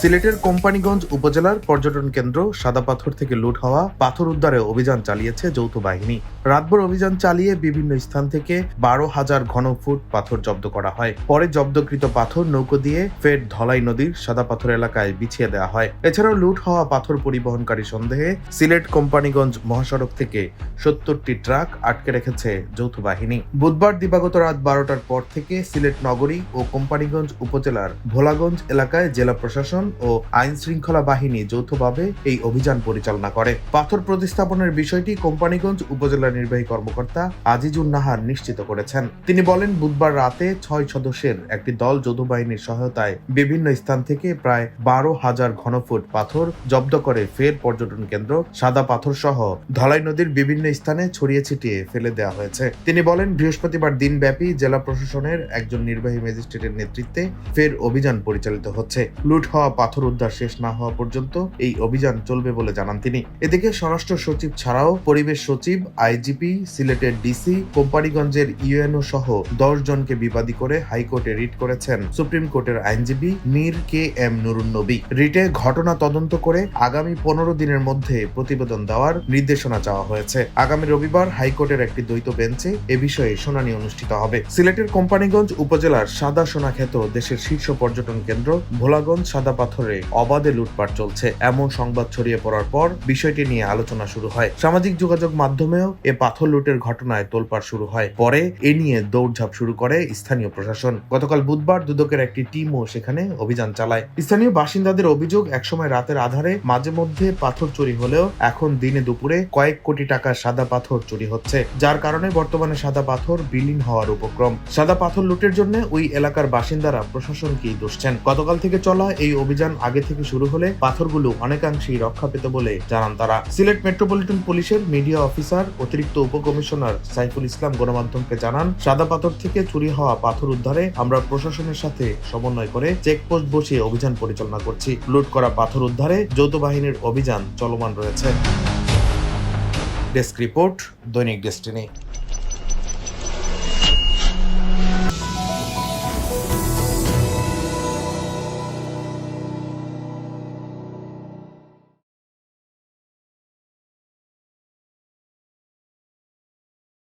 সিলেটের কোম্পানিগঞ্জ উপজেলার পর্যটন কেন্দ্র সাদাপাথর থেকে লুট হওয়া পাথর উদ্ধারে অভিযান চালিয়েছে যৌথ বাহিনী। রাতভর অভিযান চালিয়ে বিভিন্ন স্থান থেকে 12,000 ঘনফুট পাথর জব্দ করা হয়। পরে জব্দকৃত পাথর নৌকো দিয়ে ফের ধলাই নদীর সাদাপাথর এলাকায় বিছিয়ে দেওয়া হয়। এছাড়াও লুট হওয়া পাথর পরিবহনকারী সন্দেহে সিলেট কোম্পানিগঞ্জ মহাসড়ক থেকে 70টি ট্রাক আটকে রেখেছে যৌথ বাহিনী। বুধবার দিবাগত রাত 12টার পর থেকে সিলেট নগরী ও কোম্পানিগঞ্জ উপজেলার ভোলাগঞ্জ এলাকায় জেলা প্রশাসন ও আইন শৃঙ্খলা বাহিনী যৌথভাবে এই অভিযান পরিচালনা করে। পাথর প্রতিস্থাপনের বিষয়টি কোম্পানিগঞ্জ উপজেলা নির্বাহী কর্মকর্তা আজিজুন নাহার নিশ্চিত করেছেন। তিনি বলেন, বুধবার রাতে 6 সদস্যের একটি দল যৌথ বাহিনীর সহায়তায় বিভিন্ন স্থান থেকে প্রায় 12,000 ঘনফুট পাথর জব্দ করে ফের পর্যটন কেন্দ্র সাদা পাথর সহ ধলাই নদীর বিভিন্ন স্থানে ছড়িয়ে ছিটিয়ে ফেলে দেওয়া হয়েছে। তিনি বলেন, বৃহস্পতিবার দিনব্যাপী জেলা প্রশাসনের একজন নির্বাহী ম্যাজিস্ট্রেটের নেতৃত্বে ফের অভিযান পরিচালিত হচ্ছে। লুট হওয়া পাথর উদ্ধার শেষ না হওয়া পর্যন্ত এই অভিযান চলবে বলে জানান তিনি। এদিকে স্বরাষ্ট্র সচিব ছাড়াও পরিবেশ সচিব, আইজিপি, সিলেটের ডিসি, কোম্পানিগঞ্জের ইউএনও সহ 10 জনকে বিবাদী করে হাইকোর্টে রিট করেছেন সুপ্রিম কোর্টের আইনজীবী মীর কে এম নুরুন নবী। রিটে ঘটনা তদন্ত করে আগামী 15 দিনের মধ্যে প্রতিবেদন দেওয়ার নির্দেশনা চাওয়া হয়েছে। আগামী রবিবার হাইকোর্টের একটি দ্বৈত বেঞ্চে এ বিষয়ে শুনানি অনুষ্ঠিত হবে। সিলেটের কোম্পানিগঞ্জ উপজেলার সাদা সোনা খ্যাত দেশের শীর্ষ পর্যটন কেন্দ্র ভোলাগঞ্জ সাদা পাথরে অবাধে লুটপাট চলছে এমন সংবাদ ছড়িয়ে পড়ার পর বিষয়টি নিয়ে আলোচনা শুরু হয়। সামাজিক যোগাযোগ মাধ্যমেও এ পাথর লুটের ঘটনায় তোলপাড় শুরু হয়। পরে এ নিয়ে দৌড়ঝাঁপ শুরু করে স্থানীয় প্রশাসন। গতকাল বুধবার দুদকের একটি টিমও সেখানে অভিযান চালায়। স্থানীয় বাসিন্দাদের অভিযোগ, একসময় রাতের আধারে মাঝে মধ্যে পাথর চুরি হলেও এখন দিনে দুপুরে কয়েক কোটি টাকার সাদা পাথর চুরি হচ্ছে, যার কারণে বর্তমানে সাদা পাথর বিলীন হওয়ার উপক্রম। সাদা পাথর লুটের জন্য ওই এলাকার বাসিন্দারা প্রশাসনকেই দোষছেন। গতকাল থেকে চলা এই অভিযান আগে থেকে শুরু হলে পাথরগুলো অনেকাংশেই রক্ষা পেত বলে জানান তারা। সিলেট মেট্রোপলিটন পুলিশের মিডিয়া অফিসার অতিরিক্ত উপকমিশনার সাইফুল ইসলাম গণমাধ্যমকে জানান, সাদা পাথর থেকে চুরি হওয়া পাথর উদ্ধারে আমরা প্রশাসনের সাথে সমন্বয় করে চেকপোস্ট বসিয়ে অভিযান পরিচালনা করছি। লুট করা পাথর উদ্ধারে যৌথ বাহিনীর অভিযান চলমান রয়েছে। ডেস্ক রিপোর্ট, দৈনিক ডেস্টিনি।